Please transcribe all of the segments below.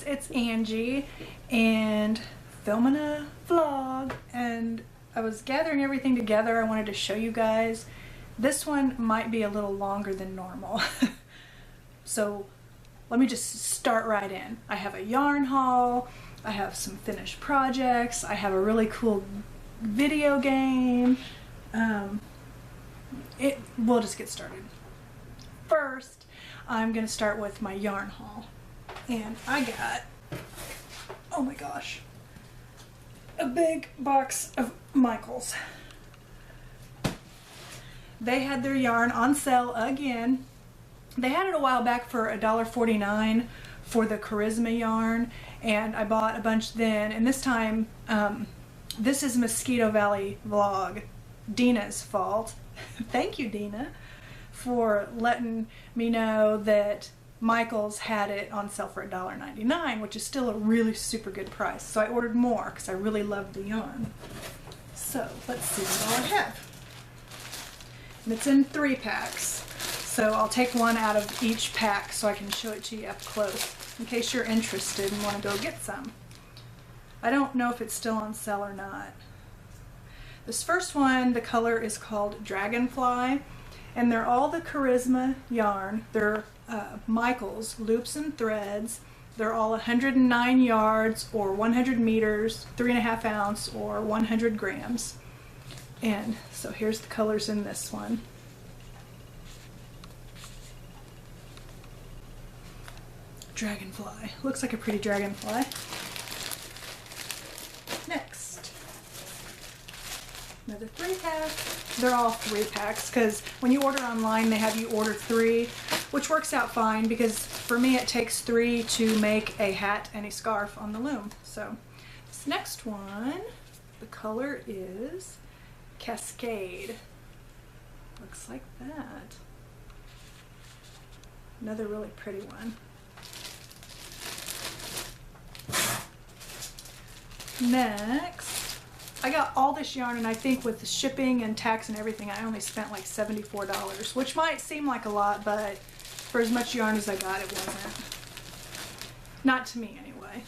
it's Angie and filming a vlog, and I was gathering everything together. I wanted to show you guys. This one might be a little longer than normal. So let me just start right in. I have a yarn haul, I have some finished projects, I have a really cool video game. We'll just get started. First, I'm gonna start with my yarn haul. And I got, oh my gosh, a big box of Michaels. They had their yarn on sale again. They had it a while back for $1.49 for the Charisma yarn, and I bought a bunch then. And this time, this is Mosquito Valley Vlog, Dina's fault. Thank you, Dina, for letting me know that Michaels had it on sale for $1.99, which is still a really super good price. So I ordered more because I really love the yarn. So let's see what all I have. And it's in 3 packs. So I'll take one out of each pack so I can show it to you up close in case you're interested and want to go get some. I don't know if it's still on sale or not. This first one, the color is called Dragonfly, and they're all the Charisma yarn. They're Michaels loops and threads. They're all 109 yards or 100 meters, 3.5 ounce or 100 grams. And so here's the colors in this one. Dragonfly. Looks like a pretty dragonfly. Next, another 3-pack. They're all 3 packs because when you order online they have you order 3, which works out fine because for me it takes 3 to make a hat and a scarf on the loom. So this next one, the color is Cascade. Looks like that. Another really pretty one. Next, I got all this yarn, and I think with the shipping and tax and everything I only spent like $74, which might seem like a lot, but for as much yarn as I got, it wasn't. Not to me anyway.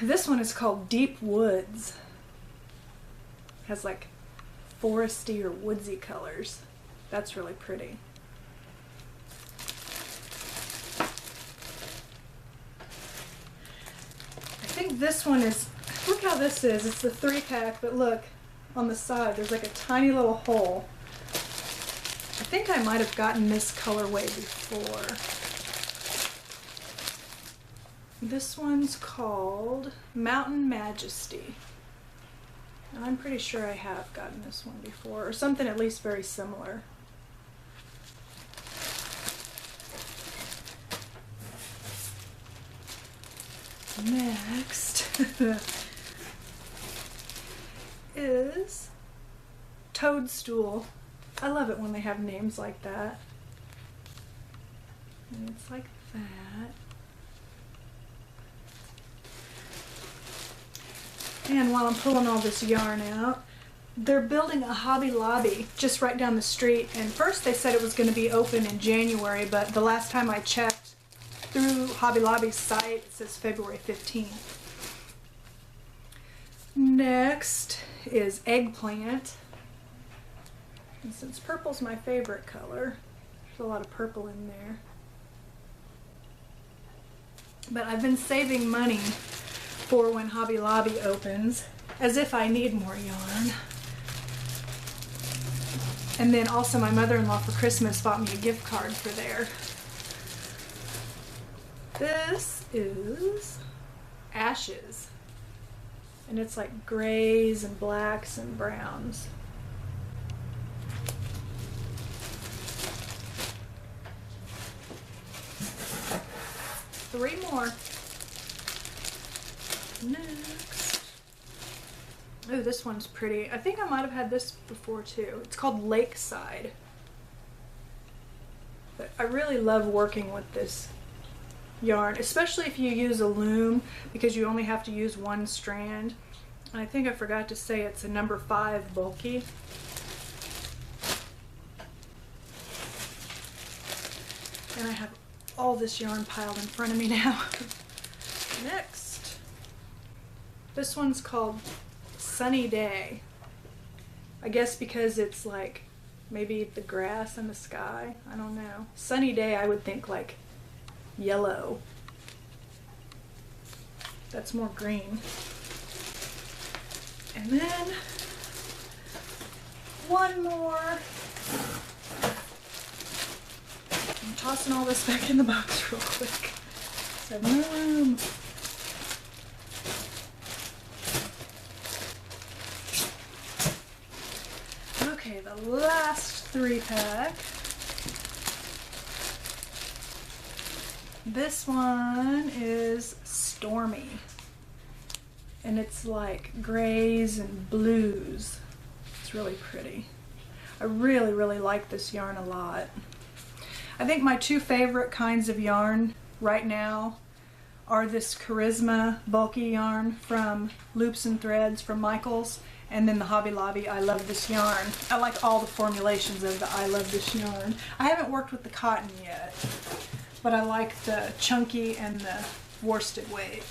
This one is called Deep Woods. It has like foresty or woodsy colors. That's really pretty. I think this one is, look how this is. It's the 3-pack, but look on the side, there's like a tiny little hole. I think I might have gotten this colorway before. This one's called Mountain Majesty. And I'm pretty sure I have gotten this one before, or something at least very similar. Next is Toadstool. I love it when they have names like that. And it's like that. And while I'm pulling all this yarn out, they're building a Hobby Lobby just right down the street. And first they said it was going to be open in January, but the last time I checked through Hobby Lobby's site, it says February 15th. Next is Eggplant. And since purple's my favorite color, there's a lot of purple in there. But I've been saving money for when Hobby Lobby opens, as if I need more yarn. And then also my mother-in-law for Christmas bought me a gift card for there. This is Ashes, and it's like grays and blacks and browns. Three more. Next. Oh, this one's pretty. I think I might have had this before too. It's called Lakeside. But I really love working with this yarn, especially if you use a loom, because you only have to use 1 strand. And I think I forgot to say it's a number 5 bulky. And I have all this yarn piled in front of me now. Next, this one's called Sunny Day. I guess because it's like maybe the grass and the sky. I don't know. Sunny Day, I would think like yellow. That's more green. And then one more. I'm tossing all this back in the box real quick. So no room. Okay, the last 3-pack. This one is Stormy. And it's like grays and blues. It's really pretty. I really, really like this yarn a lot. I think my 2 favorite kinds of yarn right now are this Charisma bulky yarn from Loops and Threads from Michaels, and then the Hobby Lobby I Love This Yarn. I like all the formulations of the I Love This Yarn. I haven't worked with the cotton yet, but I like the chunky and the worsted weight.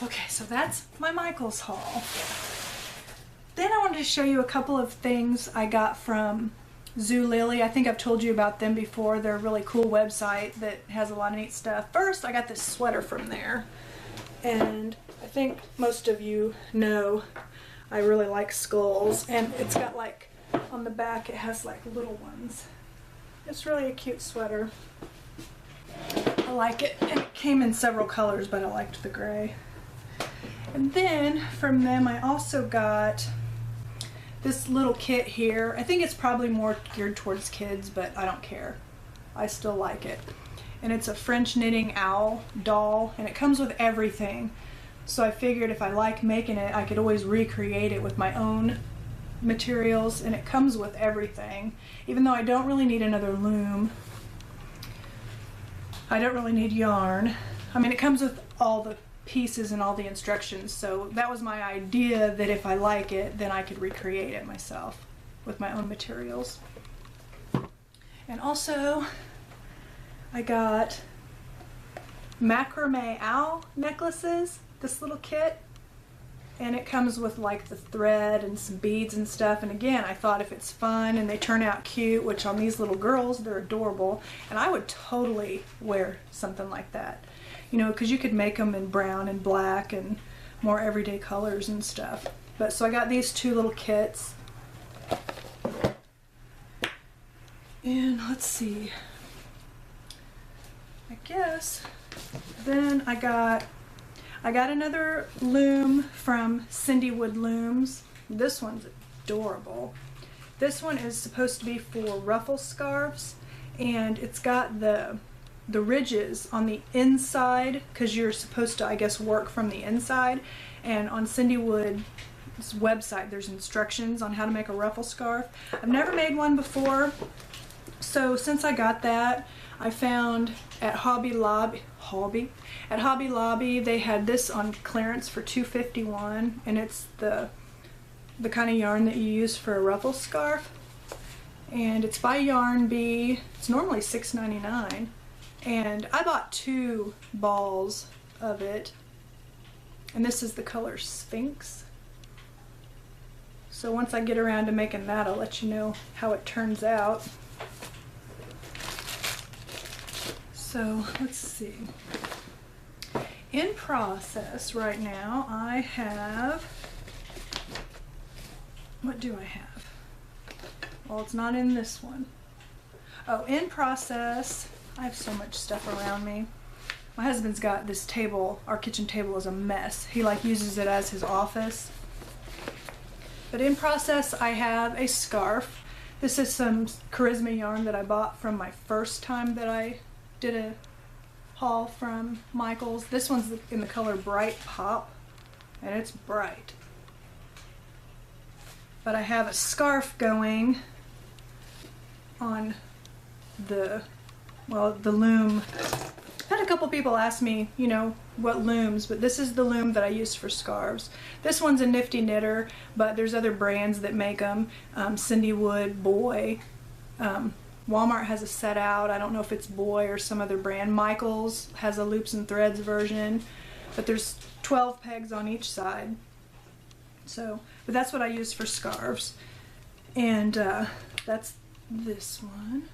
Okay, so that's my Michaels haul. Then I wanted to show you a couple of things I got from Zulily. I think I've told you about them before. They're a really cool website that has a lot of neat stuff. First, I got this sweater from there. And I think most of you know I really like skulls. And it's got like, on the back it has like little ones. It's really a cute sweater. I like it. And it came in several colors, but I liked the gray. And then from them I also got this little kit here. I think it's probably more geared towards kids, but I don't care. I still like it. And it's a French knitting owl doll, and it comes with everything. So I figured if I like making it, I could always recreate it with my own materials, and it comes with everything. Even though I don't really need another loom, I don't really need yarn. I mean, it comes with all the pieces and all the instructions, so that was my idea, that if I like it, then I could recreate it myself with my own materials. And also I got macrame owl necklaces, this little kit, and it comes with like the thread and some beads and stuff. And again, I thought if it's fun and they turn out cute, which on these little girls they're adorable, and I would totally wear something like that. You know, because you could make them in brown and black and more everyday colors and stuff. But so I got these 2 little kits. And let's see. I guess then I got another loom from Cindy Wood Looms. This one's adorable. This one is supposed to be for ruffle scarves, and it's got the ridges on the inside, because you're supposed to, I guess, work from the inside. And on Cindy Wood's website there's instructions on how to make a ruffle scarf. I've never made one before, so since I got that, I found at Hobby Lobby they had this on clearance for $2.51, and it's the kind of yarn that you use for a ruffle scarf, and it's by Yarn Bee. It's normally $6.99. And I bought 2 balls of it, and this is the color Sphinx. So once I get around to making that, I'll let you know how it turns out. So let's see. In process right now, I have, what do I have? Well, it's not in this one. Oh, in process, I have so much stuff around me. My husband's got this table, our kitchen table is a mess. He like uses it as his office. But in process I have a scarf. This is some Charisma yarn that I bought from my first time that I did a haul from Michaels. This one's in the color Bright Pop, and it's bright. But I have a scarf going on the loom. I've had a couple people ask me, you know, what looms, but this is the loom that I use for scarves. This one's a Nifty Knitter, but there's other brands that make them. Cindy Wood, Boy, Walmart has a set out. I don't know if it's Boy or some other brand. Michael's has a loops and threads version, but there's 12 pegs on each side. So, but that's what I use for scarves. And that's this one.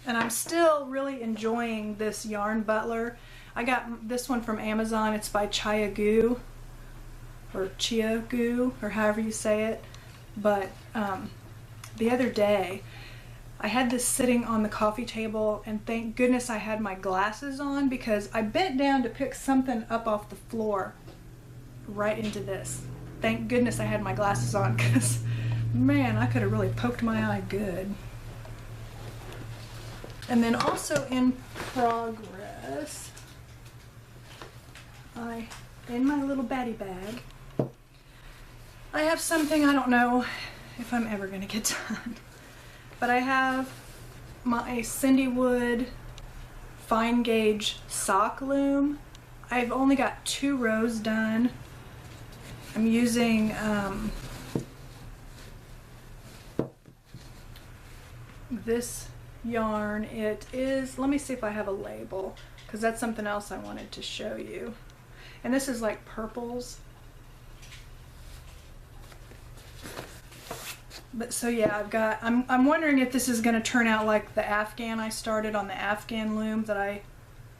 And I'm still really enjoying this yarn butler. I got this one from Amazon. It's by Chia Goo, or Chia Goo, or however you say it. But the other day, I had this sitting on the coffee table, and thank goodness I had my glasses on, because I bent down to pick something up off the floor right into this. Thank goodness I had my glasses on, because man, I could have really poked my eye good. And then also in progress, in my little batty bag, I have something I don't know if I'm ever going to get done. But I have my Cindy Wood fine gauge sock loom. I've only got 2 rows done. I'm using this yarn. It is, let me see if I have a label, because that's something else I wanted to show you. And this is like purples. But so yeah, I'm wondering if this is going to turn out like the Afghan I started on, the Afghan loom that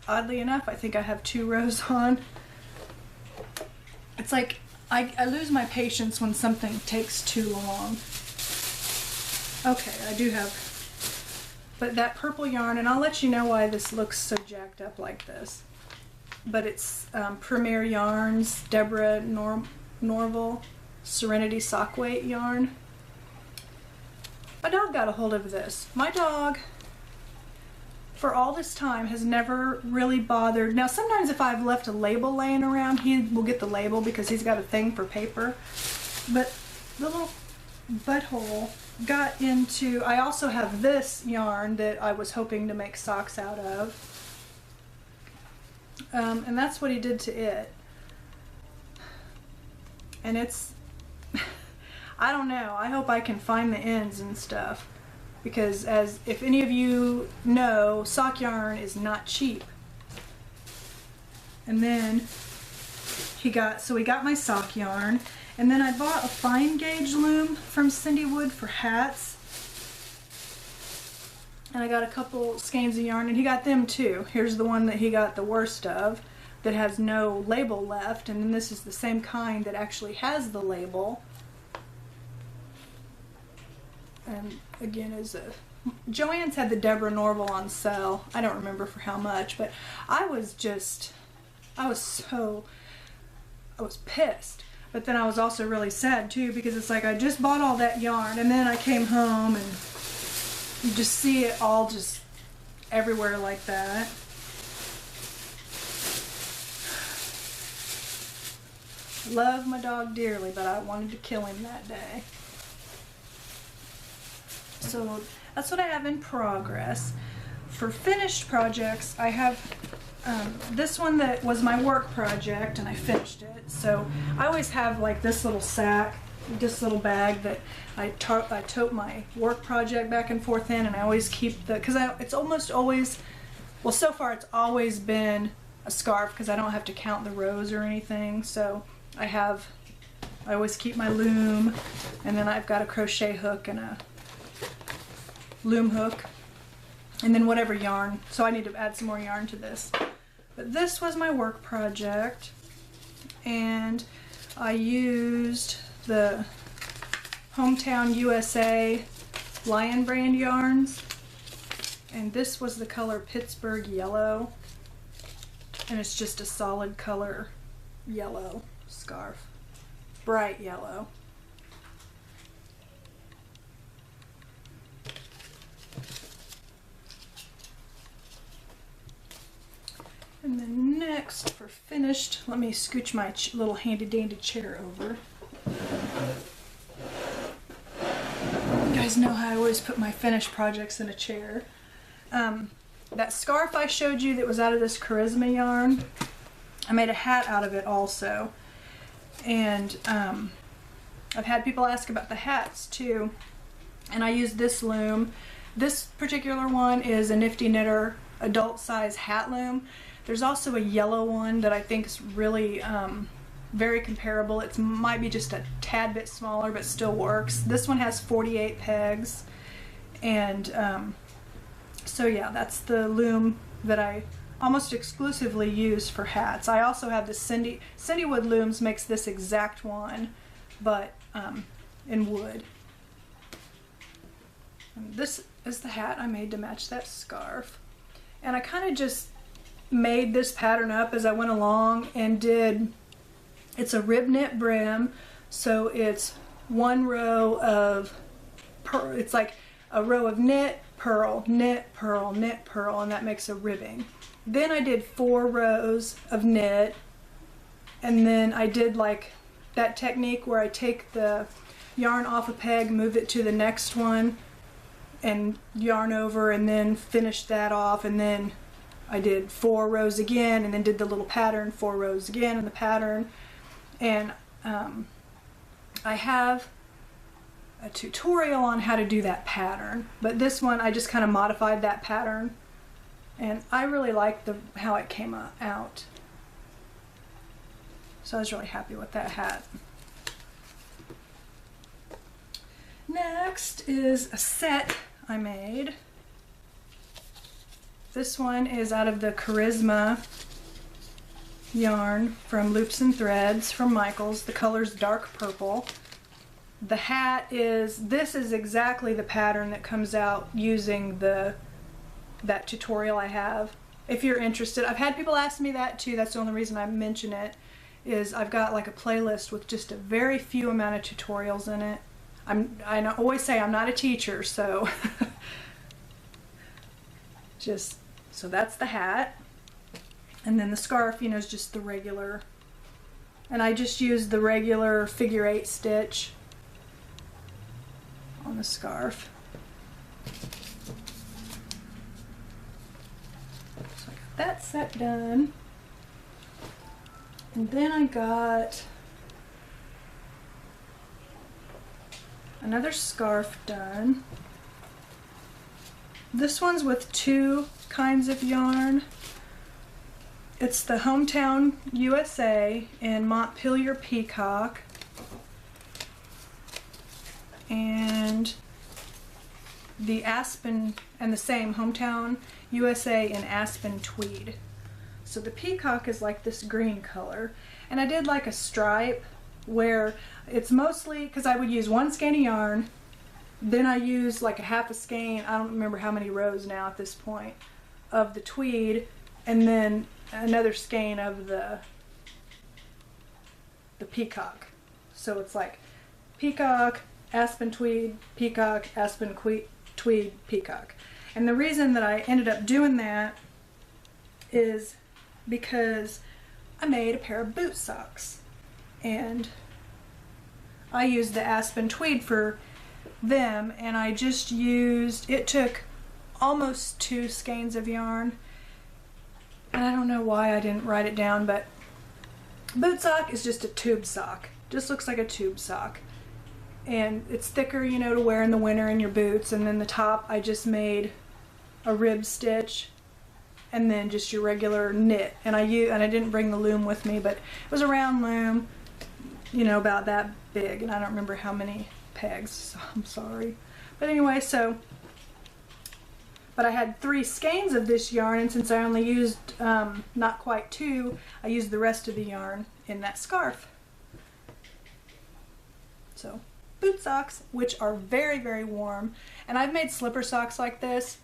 oddly enough, I think I have 2 rows on. It's like, I lose my patience when something takes too long. Okay, I do have, but that purple yarn, and I'll let you know why this looks so jacked up like this. But it's Premier Yarns, Deborah Norval, Serenity Sock Weight yarn. My dog got a hold of this. My dog, for all this time, has never really bothered. Now, sometimes if I've left a label laying around, he will get the label because he's got a thing for paper. But the little butthole got into, I also have this yarn that I was hoping to make socks out of. And that's what he did to it. And it's, I don't know, I hope I can find the ends and stuff, because if any of you know, sock yarn is not cheap. And then he got my sock yarn, and then I bought a fine gauge loom from Cindy Wood for hats, and I got a couple skeins of yarn, and he got them too. Here's the one that he got the worst of, that has no label left, and then this is the same kind that actually has the label. And again, Joann's had the Deborah Norval on sale. I don't remember for how much, but I was pissed. But then I was also really sad too, because it's like I just bought all that yarn, and then I came home and you just see it all just everywhere like that. Love my dog dearly, but I wanted to kill him that day. So that's what I have in progress. For finished projects, I have this one that was my work project, and I finished it. So I always have like this little sack, this little bag that I tote my work project back and forth in, and I always keep because it's almost always, well, so far it's always been a scarf, because I don't have to count the rows or anything. So I always keep my loom, and then I've got a crochet hook and a loom hook, and then whatever yarn. So I need to add some more yarn to this. But this was my work project, and I used the Hometown USA Lion brand yarns, and this was the color Pittsburgh Yellow, and it's just a solid color yellow scarf, bright yellow. And then next, for finished, let me scooch my little handy dandy chair over. You guys know how I always put my finished projects in a chair. That scarf I showed you that was out of this Charisma yarn, I made a hat out of it also. And I've had people ask about the hats too. and I use this loom. This particular one is a Nifty Knitter adult size hat loom. There's also a yellow one that I think is really very comparable. It might be just a tad bit smaller, but still works. This one has 48 pegs, and so yeah, that's the loom that I almost exclusively use for hats. I also have the Cindywood Looms makes this exact one, but in wood. And this is the hat I made to match that scarf. And I kind of just made this pattern up as I went along and it's a rib knit brim, so it's one row of it's like a row of knit, purl, knit, purl, knit, purl, and that makes a ribbing. Then I did 4 rows of knit, and then I did like that technique where I take the yarn off a peg, move it to the next one, and yarn over, and then finish that off, and then I did 4 rows again, and then did the little pattern, 4 rows again in the pattern. And I have a tutorial on how to do that pattern, but this one I just kind of modified that pattern, and I really like how it came out. So I was really happy with that hat. Next is a set I made. This one is out of the Charisma yarn from Loops and Threads from Michaels. The color's dark purple. The hat this is exactly the pattern that comes out using that tutorial I have. If you're interested, I've had people ask me that too. That's the only reason I mention it, is I've got like a playlist with just a very few amount of tutorials in it. I always say I'm not a teacher, so so that's the hat. And then the scarf, you know, is just the regular, and I just used the regular figure 8 stitch on the scarf. So I got that set done, and then I got another scarf done. This one's with 2 kinds of yarn. It's the Hometown USA in Montpelier Peacock and the Aspen, and the same Hometown USA in Aspen Tweed. So the peacock is like this green color, and I did like a stripe where it's mostly, because I would use 1 skein of yarn, then I use like a half a skein, I don't remember how many rows now at this point, of the tweed, and then another skein of the peacock. So it's like peacock, aspen tweed, peacock, aspen tweed, peacock. And the reason that I ended up doing that is because I made a pair of boot socks, and I used the aspen tweed for them, and I just used, it took almost 2 skeins of yarn, and I don't know why I didn't write it down, but boot sock is just a tube sock. Just looks like a tube sock, and it's thicker, you know, to wear in the winter in your boots. And then the top I just made a rib stitch, and then just your regular knit. And I didn't bring the loom with me, but it was a round loom, you know, about that big, and I don't remember how many pegs, so I'm sorry. But anyway, but I had 3 skeins of this yarn, and since I only used not quite 2, I used the rest of the yarn in that scarf. So boot socks, which are very, very warm. And I've made slipper socks like this,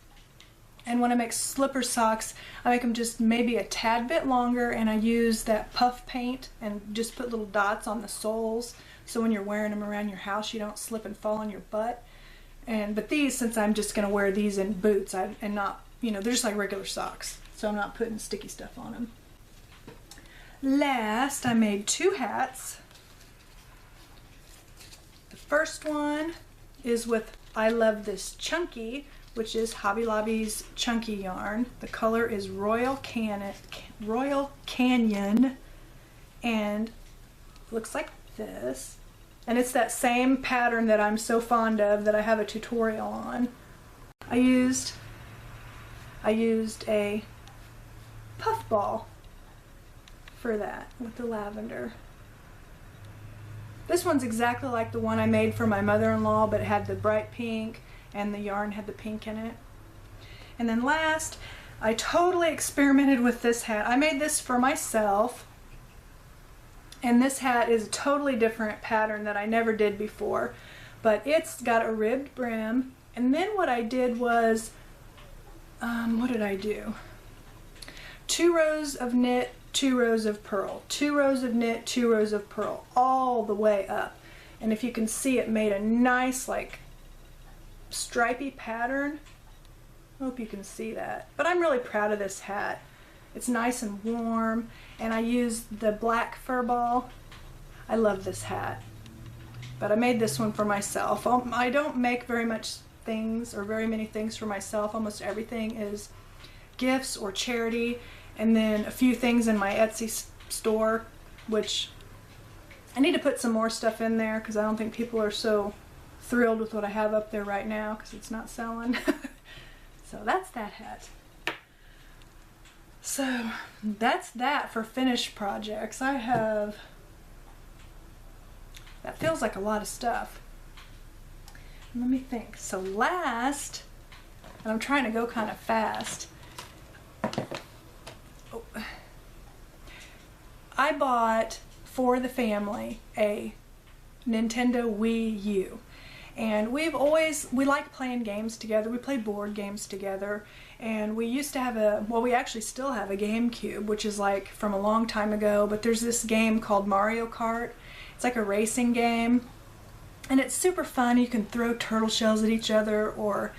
and when I make slipper socks, I make them just maybe a tad bit longer, and I use that puff paint and just put little dots on the soles, so when you're wearing them around your house you don't slip and fall on your butt. But these, since I'm just going to wear these in boots, and not, you know, they're just like regular socks, so I'm not putting sticky stuff on them. Last, I made 2 hats. The first one is with I Love This Chunky, which is Hobby Lobby's chunky yarn. The color is Royal Canyon, and it looks like this. And it's that same pattern that I'm so fond of that I have a tutorial on. I used a puff ball for that with the lavender. This one's exactly like the one I made for my mother-in-law, but it had the bright pink and the yarn had the pink in it. And then last, I totally experimented with this hat. I made this for myself, and this hat is a totally different pattern that I never did before, but it's got a ribbed brim. And then what I did was, what did I do? 2 rows of knit, 2 rows of purl, 2 rows of knit, 2 rows of purl, all the way up. And if you can see, it made a nice like stripy pattern. I hope you can see that. But I'm really proud of this hat. It's nice and warm, and I used the black fur ball. I love this hat. But I made this one for myself. I don't make very much things or very many things for myself. Almost everything is gifts or charity, and then a few things in my Etsy store, which I need to put some more stuff in there because I don't think people are so thrilled with what I have up there right now because it's not selling. So that's that hat. So that's that for finished projects. That feels like a lot of stuff. Let me think. So last, and I'm trying to go kind of fast. Oh. I bought for the family a Nintendo Wii U. And we like playing games together. We play board games together. And we used to have we actually still have a GameCube, which is like from a long time ago. But there's this game called Mario Kart. It's like a racing game. And it's super fun. You can throw turtle shells at each other or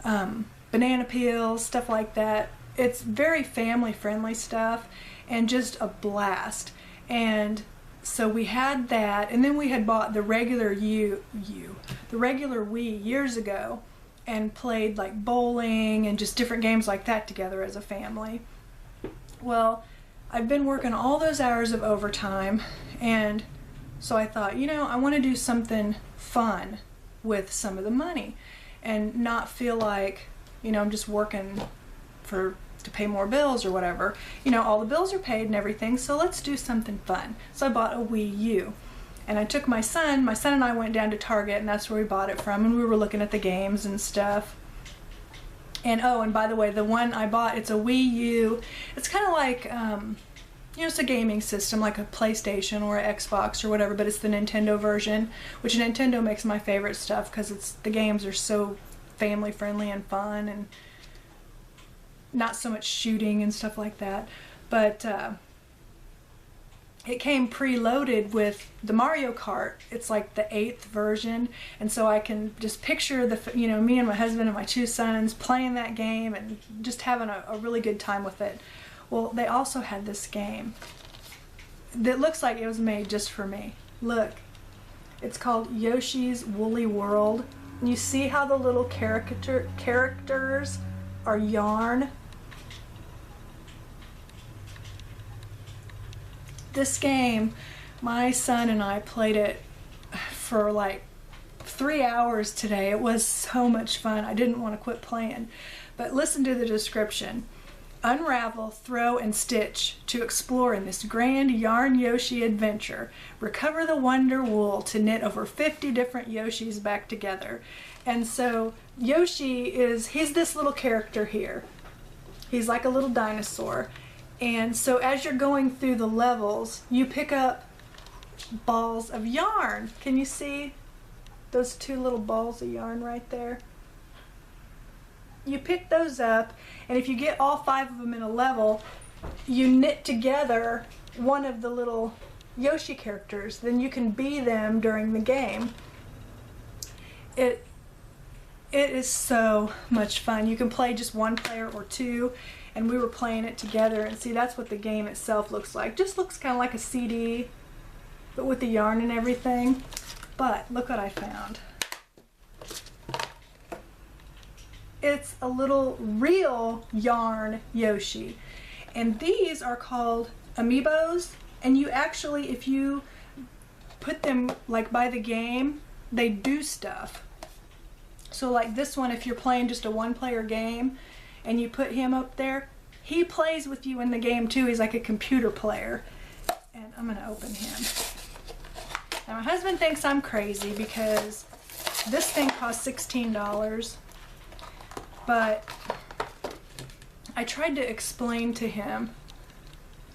banana peels, stuff like that. It's very family friendly stuff and just a blast. And so we had that, and then we had bought the regular the regular Wii years ago and played like bowling and just different games like that together as a family. Well, I've been working all those hours of overtime, and so I thought, I want to do something fun with some of the money and not feel like, I'm just working to pay more bills or whatever. All the bills are paid and everything, so let's do something fun. So I bought a Wii U. And I took my son and I went down to Target, and that's where we bought it from, and we were looking at the games and stuff. And and by the way, the one I bought, it's a Wii U. It's kind of like, it's a gaming system like a PlayStation or an Xbox or whatever, but it's the Nintendo version, which Nintendo makes my favorite stuff because the games are so family friendly and fun and not so much shooting and stuff like that. But it came preloaded with the Mario Kart. It's like the 8th version, and so I can just picture me and my husband and my 2 sons playing that game and just having a really good time with it. Well, they also had this game that looks like it was made just for me. Look, it's called Yoshi's Woolly World. You see how the little characters are yarn? This game, my son and I played it for like 3 hours today. It was so much fun. I didn't want to quit playing. But listen to the description. Unravel, throw, and stitch to explore in this grand yarn Yoshi adventure. Recover the wonder wool to knit over 50 different Yoshis back together. And so Yoshi he's this little character here. He's like a little dinosaur. And so as you're going through the levels, you pick up balls of yarn. Can you see those 2 little balls of yarn right there? You pick those up, and if you get all 5 of them in a level, you knit together one of the little Yoshi characters. Then you can be them during the game. It is so much fun. You can play just 1 player or 2, and we were playing it together, and see, that's what the game itself looks like. Just looks kind of like a CD, but with the yarn and everything. But look what I found. It's a little real yarn Yoshi, and these are called amiibos. And you actually, if you put them like by the game, they do stuff. So like this one, if you're playing just a one-player game and you put him up there, he plays with you in the game too. He's like a computer player. And I'm gonna open him. Now my husband thinks I'm crazy because this thing costs $16, but I tried to explain to him,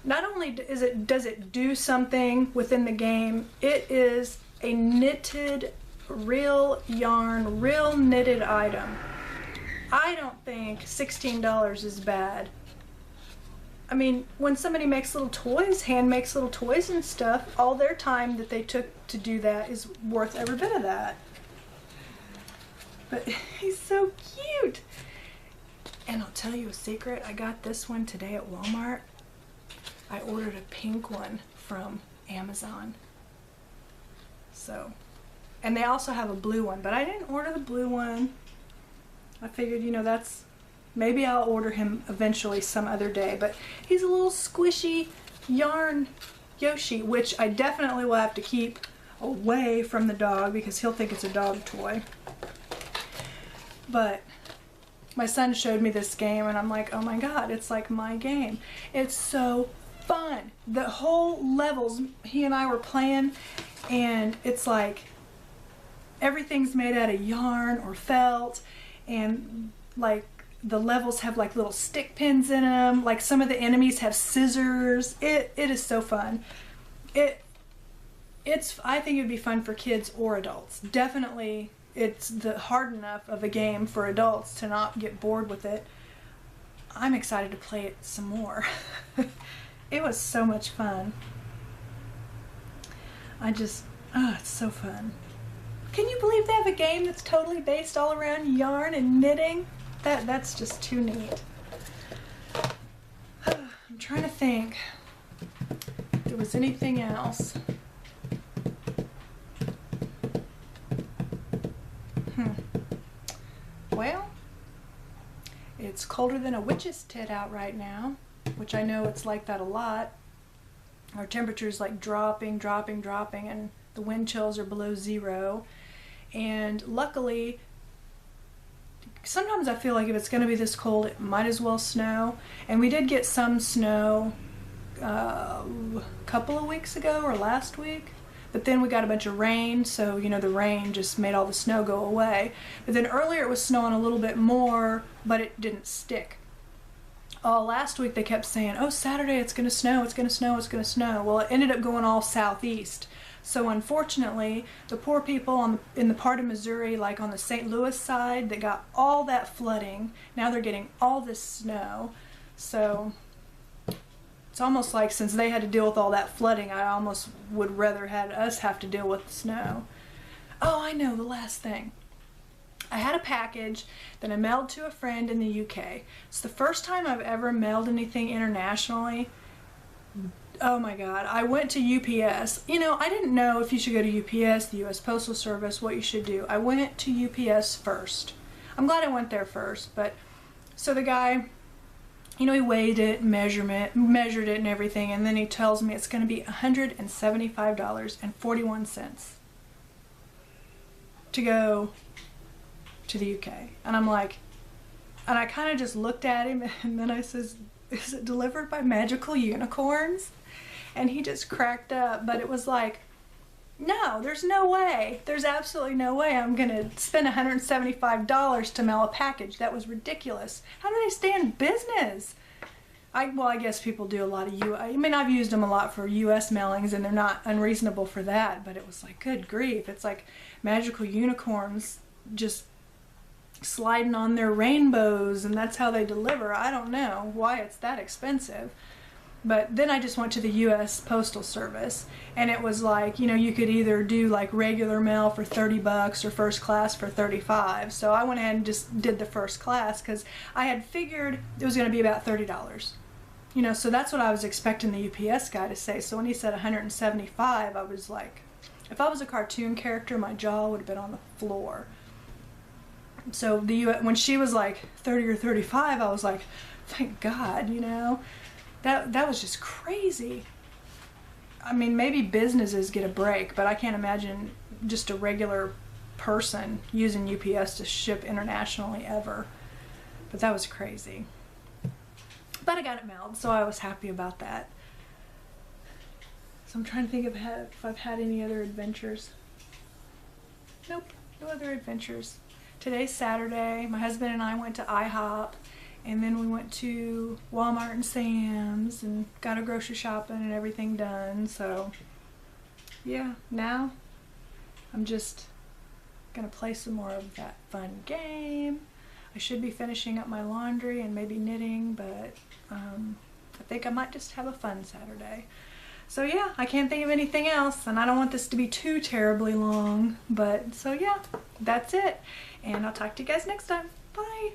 not only does it do something within the game, it is a knitted, real yarn, real knitted item. I don't think $16 is bad. I mean, when somebody makes little toys, hand makes little toys and stuff, all their time that they took to do that is worth every bit of that. But he's so cute. And I'll tell you a secret, I got this one today at Walmart. I ordered a pink one from Amazon. So, and they also have a blue one, but I didn't order the blue one. I figured, you know, maybe I'll order him eventually some other day, but he's a little squishy yarn Yoshi, which I definitely will have to keep away from the dog because he'll think it's a dog toy. But my son showed me this game and I'm like, oh my God, it's like my game. It's so fun. The whole levels, he and I were playing, and it's like everything's made out of yarn or felt, and like the levels have like little stick pins in them. Like some of the enemies have scissors. It is so fun. I think it'd be fun for kids or adults. Definitely, it's hard enough of a game for adults to not get bored with it. I'm excited to play it some more. It was so much fun. It's so fun. Can you believe they have a game that's totally based all around yarn and knitting? That's just too neat. I'm trying to think if there was anything else. Well, it's colder than a witch's tit out right now, which I know it's like that a lot. Our temperature's like dropping, and the wind chills are below zero. And luckily, sometimes I feel like if it's going to be this cold, it might as well snow. And we did get some snow a couple of weeks ago or last week. But then we got a bunch of rain, so you know the rain just made all the snow go away. But then earlier it was snowing a little bit more, but it didn't stick. Last week they kept saying, oh, Saturday it's going to snow, it's going to snow, it's going to snow. Well, it ended up going all southeast. So unfortunately, the poor people in the part of Missouri, like on the St. Louis side, that got all that flooding, now they're getting all this snow. So it's almost like since they had to deal with all that flooding, I almost would rather had us have to deal with the snow. Oh, I know, the last thing. I had a package that I mailed to a friend in the UK. It's the first time I've ever mailed anything internationally. Oh my God, I went to UPS. You know, I didn't know if you should go to UPS, the US Postal Service, what you should do. I went to UPS first. I'm glad I went there first, but so the guy, you know, he weighed it, measured it and everything, and then he tells me it's going to be $175.41 to go to the UK. And I'm like, and I kind of just looked at him, and then I says, is it delivered by Magical Unicorns? And he just cracked up, but it was like, no, there's no way. There's absolutely no way I'm going to spend $175 to mail a package. That was ridiculous. How do they stay in business? Well, I guess people do a lot of I mean, I've used them a lot for US mailings, and they're not unreasonable for that, but it was like, good grief. It's like Magical Unicorns just sliding on their rainbows, and that's how they deliver. I don't know why it's that expensive. But then I just went to the US Postal Service, and it was like, you know, you could either do like regular mail for $30 or first class for $35. So I went ahead and just did the first class because I had figured it was going to be about $30. You know, so that's what I was expecting the UPS guy to say. So when he said $175, I was like, if I was a cartoon character, my jaw would have been on the floor. So when she was like 30 or 35, I was like, thank God, you know. That was just crazy. I mean, maybe businesses get a break, but I can't imagine just a regular person using UPS to ship internationally ever. But that was crazy. But I got it mailed, so I was happy about that. So I'm trying to think if I've had any other adventures. Nope, no other adventures. Today's Saturday. My husband and I went to IHOP, and then we went to Walmart and Sam's and got our grocery shopping and everything done. So yeah, now I'm just gonna play some more of that fun game. I should be finishing up my laundry and maybe knitting, but I think I might just have a fun Saturday. So yeah, I can't think of anything else, and I don't want this to be too terribly long, but so yeah, that's it. And I'll talk to you guys next time. Bye.